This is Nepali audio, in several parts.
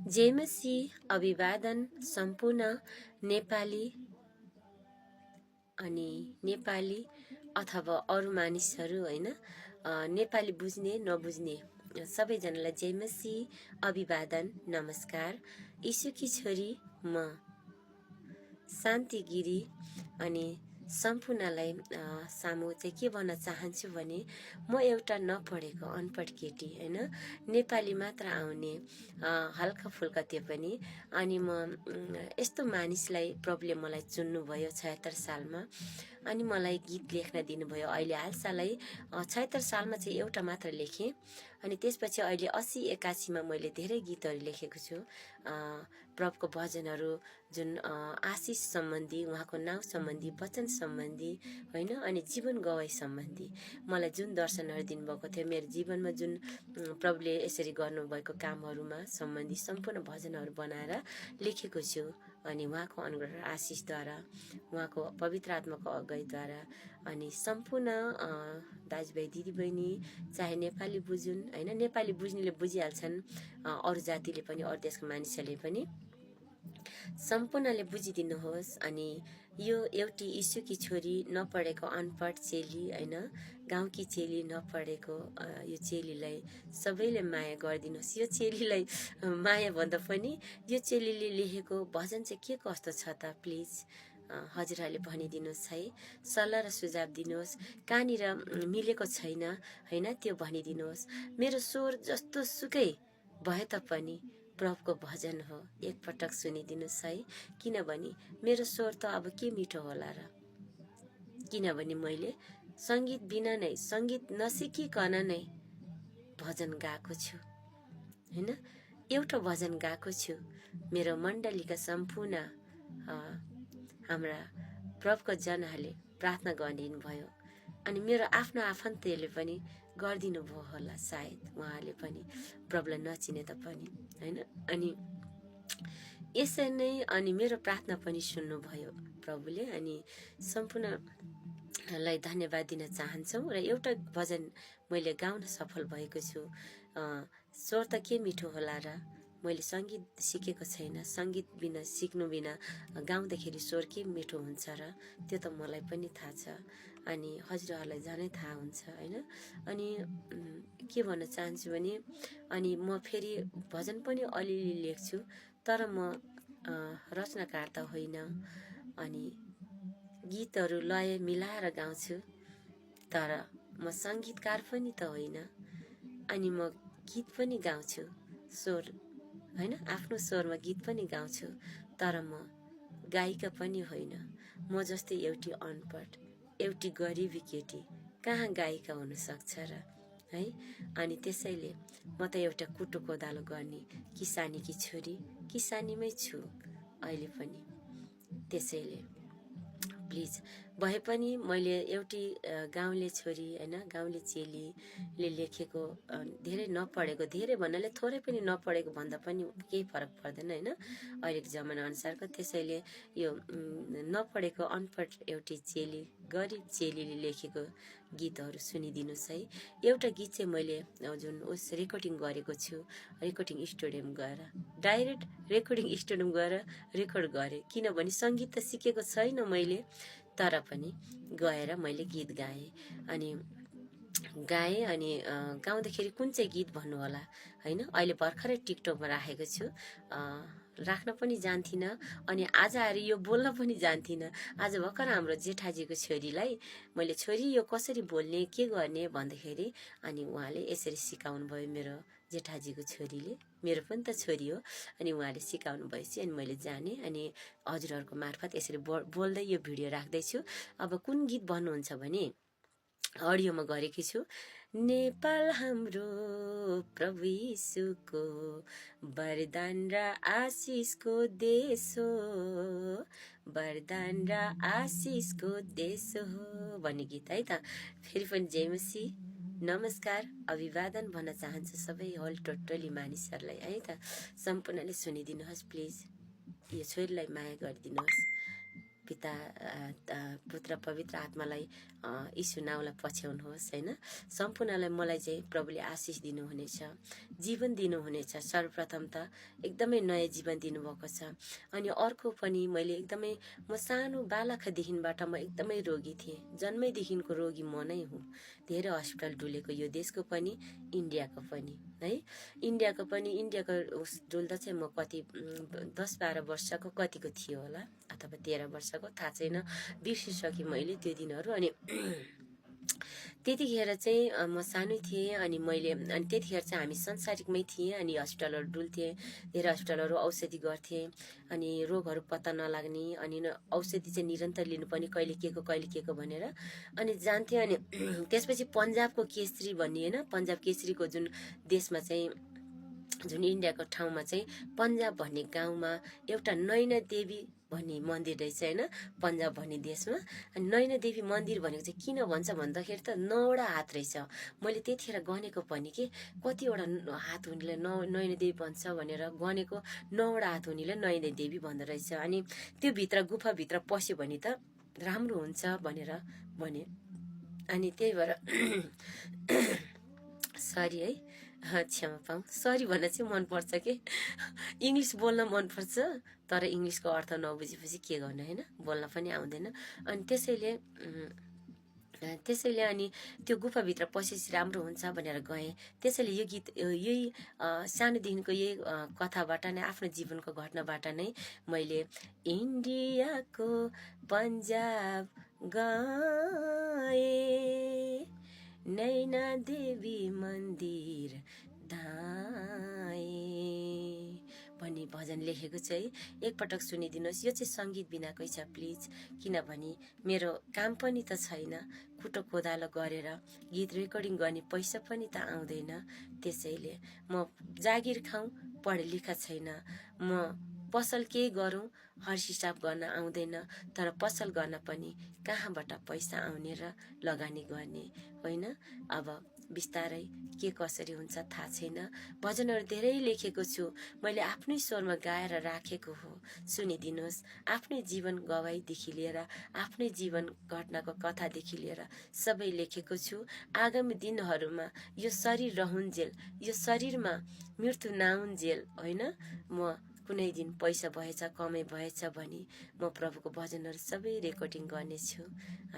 जय मसीह अभिवादन सम्पूर्ण नेपाली अनि नेपाली अथवा अरू मानिसहरू हैन नेपाली बुझ्ने नबुझ्ने सबैजनालाई जय मसीह अभिवादन नमस्कार। यीशुकी छोरी म शान्ति गिरी अनि सम्पूर्णलाई सामु चाहिँ के भन्न चाहन्छु भने म एउटा नपढेको अनपढ केटी हैन, नेपाली मात्र आउने हल्का फुल्का त्यो पनि। अनि म यस्तो मानिसलाई प्रभुले मलाई चुन्नु भयो 76 सालमा अनि मलाई गीत लेख्न दिनुभयो। अहिले हालसालै 76 सालमा चाहिँ एउटा मात्र लेखेँ अनि त्यसपछि अहिले 80 81 मा मैले धेरै गीतहरू लेखेको छु। प्रभुको भजनहरू जुन आशिष सम्बन्धी, उहाँको नाउँ सम्बन्धी, वचन सम्बन्धी हैन अनि जीवन गवाई सम्बन्धी मलाई जुन दर्शनहरू दिनुभएको थियो, मेरो जीवनमा जुन प्रभुले यसरी गर्नुभएको कामहरूमा सम्बन्धी सम्पूर्ण भजनहरू बनाएर लेखेको छु। अनि उहाँको अनुग्रह आशिषद्वारा, उहाँको पवित्र आत्माको अगुवाईद्वारा अनि सम्पूर्ण दाजुभाइ दिदीबहिनी चाहे नेपाली बुझुन् हैन, नेपाली बुझ्नेले बुझिहाल्छन्, अरू जातिले पनि अरू देशका मानिसहरूले पनि सम्पूर्णले बुझिदिनुहोस्। अनि यो एउटी यीशुकी छोरी, नपढेको अनपढ चेली हैन, गाउँकी चेली, नपढेको यो चेलीलाई सबैले माया गरिदिनुहोस्। यो चेलीलाई माया भन्दा पनि यो चेलीले लेखेको भजन चाहिँ के कस्तो छ त प्लिज हजुरहरूले भनिदिनुहोस् है, सल्लाह र सुझाव दिनुहोस्। कहाँनिर मिलेको छैन हैन त्यो भनिदिनुहोस्। मेरो स्वर जस्तो सुकै भए तापनि प्रभुको भजन हो, एकपटक सुनिदिनुहोस् है। किनभने मेरो स्वर त अब के मिठो होला र, किनभने मैले सङ्गीत बिना नै, सङ्गीत नसिकिकन नै भजन गाएको छु हैन, एउटा भजन गाएको छु। मेरो मण्डलीका सम्पूर्ण हाम्रा प्रभुको जनहरूले प्रार्थना गरिदिनु भयो अनि मेरो आफ्नो आफन्तहरूले पनि गरिदिनु भयो होला सायद, उहाँहरूले पनि प्रभुलाई नचिने तापनि हैन। अनि यसरी नै अनि मेरो प्रार्थना पनि सुन्नुभयो प्रभुले अनि सम्पूर्णलाई धन्यवाद दिन चाहन्छौँ। र एउटा भजन मैले गाउन सफल भएको छु। स्वर त के मिठो होला र, मैले सङ्गीत सिकेको छैन, सङ्गीत बिना सिक्नु बिना गाउँदाखेरि स्वर के मिठो हुन्छ र, त्यो त मलाई पनि थाहा छ अनि हजुरहरूलाई झनै थाहा हुन्छ हैन। अनि के भन्न चाहन्छु भने अनि म फेरि भजन पनि अलिअलि लेख्छु, तर म रचनाकार त होइन अनि गीतहरू लय मिलाएर गाउँछु, तर म सङ्गीतकार पनि त होइन अनि म गीत पनि गाउँछु, स्वर हैन, आफ्नो स्वरमा गीत पनि गाउँछु, तर म गायिका पनि होइन। म जस्तै एउटी अनपढ, एउटी गरिबी केटी कहाँ गायिका हुन सक्छ र है। अनि त्यसैले म त एउटा कुटो कोदालो गर्ने किसानीकी छोरी, किसानीमै छु अहिले पनि। त्यसैले प्लिज भए पनि मैले एउटी गाउँले छोरी हैन, गाउँले चेलीले लेखेको, धेरै नपढेको, धेरै भन्नाले थोरै पनि नपढेको भन्दा पनि केही फरक पर्दैन हैन अहिलेको जमाना अनुसारको। त्यसैले यो नपढेको अनपढ एउटी चेली, गरिब चेलीले लेखेको गीतहरू सुनिदिनुहोस् है। एउटा गीत चाहिँ मैले जुन रेकर्डिङ गरेको छु, रेकर्डिङ स्टुडियोमा गएर, डाइरेक्ट रेकर्डिङ स्टुडियोमा गएर रेकर्ड गरेँ। किनभने सङ्गीत त सिकेको छैन मैले, तर पनि गएर मैले गीत गाएँ अनि गाउँदाखेरि कुन चाहिँ गीत भन्नु होला हैन। अहिले भर्खरै टिकटकमा राखेको छु, राख्न पनि जान्थिनँ अनि आज आएर यो बोल्न पनि जान्थिनँ। आज भर्खर हाम्रो जेठाजीको छोरीलाई मैले, छोरी यो कसरी बोल्ने के गर्ने भन्दाखेरि अनि उहाँले यसरी सिकाउनु भयो, मेरो जेठाजीको छोरीले, मेरो पनि त छोरी हो, अनि उहाँले सिकाउनु भएपछि अनि मैले जाने अनि हजुरहरूको मार्फत यसरी बोल्दै यो भिडियो राख्दैछु। अब कुन गीत भन्नुहुन्छ भने अडियोमा गरेकी छु। नेपाल हाम्रो प्रभु यीशुको वरदान र आशिषको देश हो, वरदान र आशिषको देश हो भन्ने गीत है त। फेरि पनि जय मसीह नमस्कार अभिवादन भन्न चाहन्छु सबै होल टोटली मानिसहरूलाई है त। सम्पूर्णले सुनिदिनुहोस् प्लिज, यो छोरीलाई माया गरिदिनुहोस् पिता पुत्र पवित्र आत्मालाई यीशु नाउँलाई पछ्याउनुहोस् होइन। सम्पूर्णलाई मलाई चाहिँ प्रभुले आशिष दिनुहुनेछ, जीवन दिनुहुनेछ। सर्वप्रथम त एकदमै नयाँ जीवन दिनुभएको छ। अनि अर्को पनि मैले एकदमै म सानो बालकदेखिबाट म एकदमै रोगी थिएँ, जन्मैदेखिको रोगी म नै हुँ। धेरै हस्पिटल डुलेको, यो देशको पनि इन्डियाको पनि है। इन्डियाको डुल्दा चाहिँ म कति 10-12 वर्षको कतिको थियो होला, अथवा 13 वर्षको, थाहा छैन, बिर्सिसकेँ मैले त्यो दिनहरू। अनि त्यतिखेर चाहिँ म सानै थिएँ। अनि त्यतिखेर चाहिँ हामी संसारिकमै थिएँ। अनि हस्पिटलहरू डुल्थेँ, धेरै हस्पिटलहरू औषधि गर्थेँ, अनि रोगहरू पत्ता नलाग्ने, अनि औषधि चाहिँ निरन्तर लिनुपर्ने, कहिले के को भनेर अनि जान्थेँ। अनि त्यसपछि पन्जाबको केसरी भन्ने होइन, पन्जाब केसरीको जुन देशमा चाहिँ, जुन इन्डियाको ठाउँमा चाहिँ पन्जाब भन्ने गाउँमा एउटा नैना देवी भन्ने मन्दिर रहेछ होइन, पन्जाब भन्ने देशमा। अनि नैना देवी मन्दिर भनेको चाहिँ किन भन्छ भन्दाखेरि त 9वटा हात रहेछ। मैले त्यतिखेर गनेको पनि कि कतिवटा हात हुनेले नैना देवी भन्छ भनेर गनेको, 9वटा हात हुनेले नैना देवी भन्दो रहेछ। अनि त्यो भित्र गुफाभित्र पस्यो भने त राम्रो हुन्छ भनेर भने। अनि त्यही भएर सरी है, क्षमा पाऊँ, सरी भन्न चाहिँ मनपर्छ कि इङ्ग्लिस बोल्न मनपर्छ, तर इङ्ग्लिसको अर्थ नबुझेपछि के गर्नु होइन, बोल्न पनि आउँदैन। अनि त्यसैले अनि त्यो गुफाभित्र पसेपछि राम्रो हुन्छ भनेर गएँ। त्यसैले यो गीत यही सानोदेखिको यही कथाबाट नै, आफ्नो जीवनको घटनाबाट नै मैले इन्डियाको पन्जाब गएँ, नैना देवी मन्दिर धाएँ भन्ने भजन लेखेको छ है। एकपटक सुनिदिनुहोस्। यो चाहिँ सङ्गीत बिनाकै छ प्लिज, किनभने मेरो काम पनि त छैन, कुटो कोदालो गरेर गीत रेकर्डिङ गर्ने पैसा पनि त आउँदैन। त्यसैले म जागिर खाउँ, पढे लेखा छैन, म पसल केही गरौँ, हरहिसाब गर्न आउँदैन, तर पसल गर्न पनि कहाँबाट पैसा आउने र लगानी गर्ने होइन। अब बिस्तारै के कसरी हुन्छ थाहा छैन। भजनहरू धेरै लेखेको छु, मैले आफ्नै स्वरमा गाएर राखेको हो, सुनिदिनुहोस्। आफ्नै जीवन गवाईदेखि लिएर, आफ्नै जीवन घटनाको कथादेखि लिएर सबै लेखेको छु। आगामी दिनहरूमा यो शरीर रहुन्जेल, यो शरीरमा मृत्यु नआउन्जेल होइन, म कुनै दिन पैसा भएछ, कमाइ भएछ भने म प्रभुको भजनहरू सबै रेकर्डिङ गर्नेछु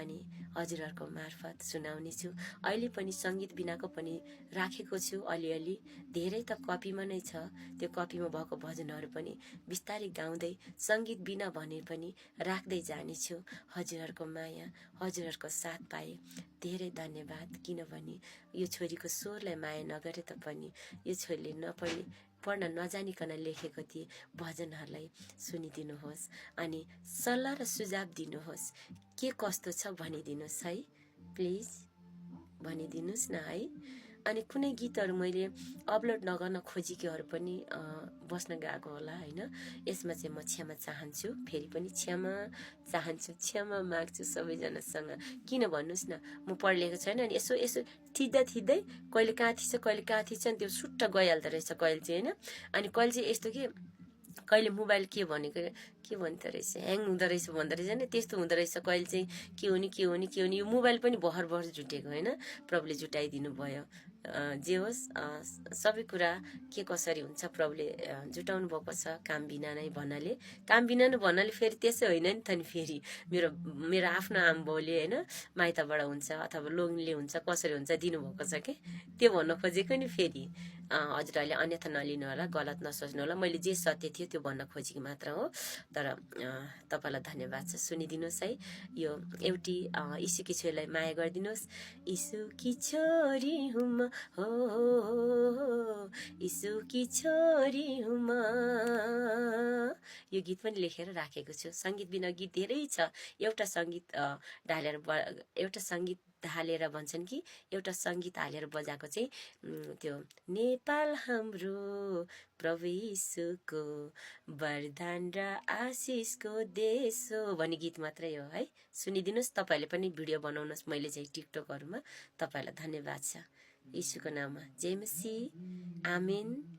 अनि हजुरहरूको मार्फत सुनाउनेछु। अहिले पनि सङ्गीत बिनाको पनि राखेको छु अलिअलि, धेरै त कपीमा नै छ। त्यो कपीमा भएको भजनहरू पनि बिस्तारै गाउँदै सङ्गीत बिना भने पनि राख्दै जानेछु। हजुरहरूको माया, हजुरहरूको साथ पाए धेरै धन्यवाद। किनभने यो छोरीको स्वरलाई माया नगरे तापनि यो छोरीले पढ्न नजानिकन लेखेको ती भजनहरूलाई सुनिदिनुहोस् अनि सल्लाह र सुझाव दिनुहोस्, के कस्तो छ भनिदिनुहोस् है, प्लिज भनिदिनुहोस् न है। अनि कुनै गीतहरू मैले अपलोड नगर्न खोजेकोहरू पनि बस्न गएको होला होइन। यसमा चाहिँ म क्षमा चाहन्छु, फेरि पनि क्षमा चाहन्छु, क्षमा माग्छु सबैजनासँग। किन भन्नुहोस् न, म पढेको छैन। अनि यसो थिच्दै कहिले कहाँ थिच्छ कहिले कहाँ थिच्छ, अनि त्यो सुट्ट गइहाल्दो रहेछ कहिले चाहिँ होइन। अनि कहिले चाहिँ यस्तो कि कहिले मोबाइल के भनेको के भन्दो रहेछ, ह्याङ हुँदो रहेछ भन्दो रहेछ नि, त्यस्तो हुँदो रहेछ। कहिले चाहिँ के हुने यो मोबाइल पनि भर जुटेको होइन, प्रभुले जुटाइदिनु भयो। जे होस्, सबै कुरा के कसरी हुन्छ प्रभुले जुटाउनु भएको छ। काम बिना नै भन्नाले फेरि त्यसै होइन नि त नि, फेरि मेरो आफ्नो आमाबाउले होइन माइतबाट हुन्छ अथवा लोग्नेले हुन्छ कसरी हुन्छ दिनुभएको छ कि, त्यो भन्न खोजेको नि। फेरि हजुरहरूले अन्यथा नलिनु होला, गलत नसोच्नु होला, मैले जे सत्य थियो त्यो भन्न खोजेको मात्र हो। तर तपाईँलाई धन्यवाद छ, सुनिदिनुहोस् है। यो एउटी यीशुकी छोरीलाई माया गरिदिनुहोस्। यीशुकी छोरी हुँ म, हो यीशुकी छोरी हुँ म, यो गीत पनि लेखेर राखेको छु। सङ्गीत बिना गीत धेरै छ। एउटा सङ्गीत ढालेर भन्छन् कि एउटा सङ्गीत हालेर बजाएको चाहिँ त्यो नेपाल हाम्रो प्रभु यीशुको वरदान र आशिषको देश हो भन्ने गीत मात्रै हो है। सुनिदिनुहोस्, तपाईँहरूले पनि भिडियो बनाउनुहोस्, मैले चाहिँ टिकटकहरूमा। तपाईँहरूलाई धन्यवाद छ। यीशुको नाममा जय मसीह, आमेन।